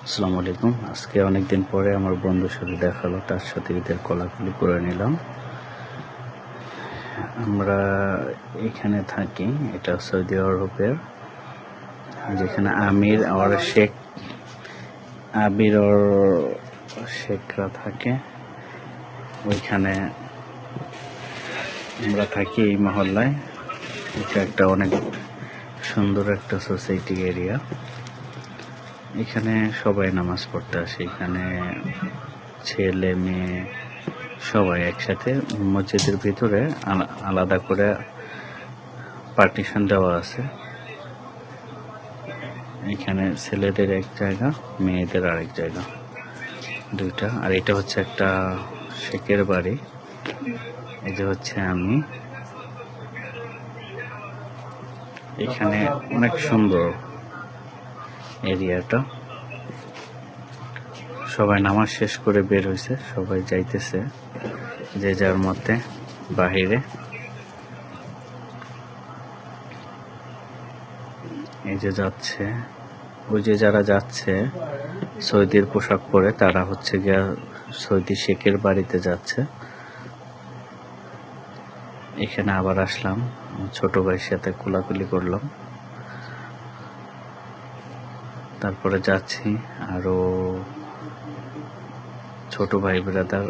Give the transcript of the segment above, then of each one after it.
আসসালামু আলাইকুম। আজকে অনেকদিন পরে আমার বন্ধুর সাথে দেখা হলো, তার সাথে ঈদের কোলাকুলি করে নিলাম। আমরা এখানে থাকি, এটা সৌদি আরবের, যেখানে আমির আর শেখ আবির আর শেখরা থাকে। ওইখানে আমরা থাকি এই মহল্লায়। এটা একটা অনেক সুন্দর একটা সোসাইটি এরিয়া। এখানে সবাই নামাজ পড়তে আসে। এখানে ছেলে মেয়ে সবাই একসাথে। মসজিদের ভিতরে আলাদা করে পার্টিশন দেওয়া আছে। এখানে ছেলেদের এক জায়গা, মেয়েদের আরেক জায়গা, দুইটা। আর এটা হচ্ছে একটা শেখের বাড়ি। এই যে হচ্ছে আমি। এখানে অনেক সুন্দর এরিয়াটা। সবাই নামাজ শেষ করে বের হয়েছে, সবাই যাইতেছে যে যার মতে বাহিরে। এই যে যাচ্ছে, ওই যে যারা যাচ্ছে সৌদির পোশাক পরে, তারা হচ্ছে গিয়া সৌদি শেখের বাড়িতে যাচ্ছে। এখানে আবার আসলাম, ছোট ভাইয়ের সাথে কোলাকুলি করলাম। তারপরে যাচ্ছি, আরো ছোট ভাই ব্রাদার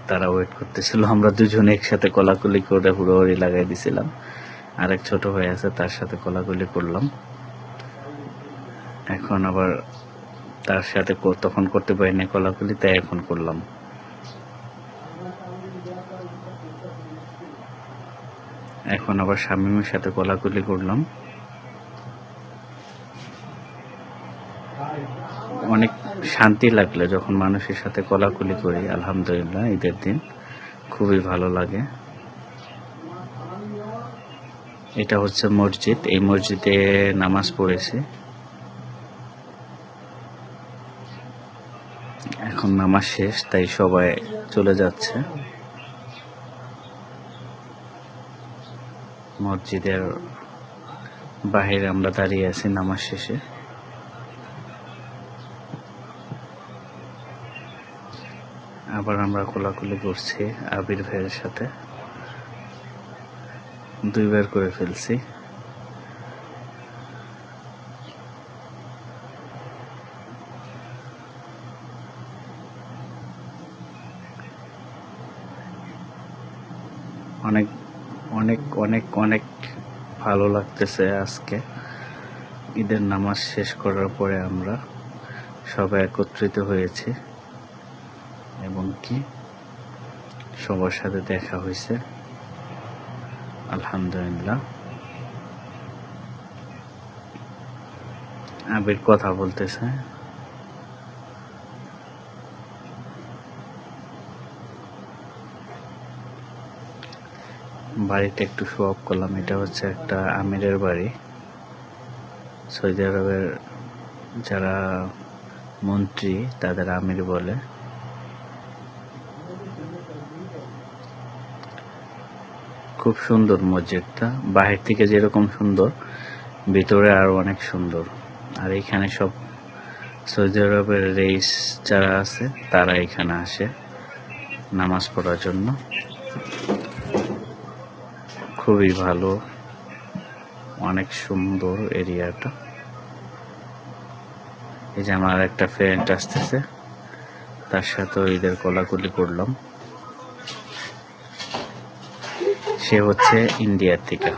তারা ওয়েট করতেছিল। আমরা দুজনে একসাথে কোলাকুলি করে হুড়োহুড়ি লাগাই দিছিলাম। আরেক ছোট ভাই আছে, তার সাথে কোলাকুলি করলাম। এখন আবার তার সাথে তখন করতে পারিনি কোলাকুলি, তাই এখন করলাম। এখন আবার শামীমের সাথে কোলাকুলি করলাম। অনেক শান্তি লাগলো যখন মানুষের সাথে কোলাকুলি করি। আলহামদুলিল্লাহ, ঈদের দিন খুবই ভালো লাগে। এটা হচ্ছে মসজিদ, এই মসজিদে নামাজ পড়েছি। এখন নামাজ শেষ, তাই সবাই চলে যাচ্ছে। মসজিদের বাহিরে আমরা দাঁড়িয়ে আছি নামাজ শেষে। আবার আমরা কোলাকুলি করছি আবির ভাইয়ের সাথে, দুইবার করে ফেলছি। অনেক অনেক অনেক অনেক ভালো লাগতেছে। আজকে ঈদের নামাজ শেষ করার পরে আমরা সবাই একত্রিত হয়েছি এবং কি সবার সাথে দেখা হয়েছে। আলহামদুলিল্লাহ। আবির কথা বলতেছে। বাড়িটা একটু শো অফ করলাম। এটা হচ্ছে একটা আমিরের বাড়ি। সৌদি আরবের যারা মন্ত্রী তাদের আমির বলে। খুব সুন্দর মসজিদটা, বাহির থেকে যেরকম সুন্দর, ভিতরে আরো অনেক সুন্দর। আর এখানে সব সৌদি আরবের রেইস যারা আছে তারা এখানে আসে নামাজ পড়ার জন্য। খুবই ভালো, অনেক সুন্দর এরিয়াটা। এই যে আমার একটা ফ্রেন্ড আসতেছে, তার সাথে ঈদের কোলাকুলি করলাম। সে হচ্ছে ইন্ডিয়ার থেকে।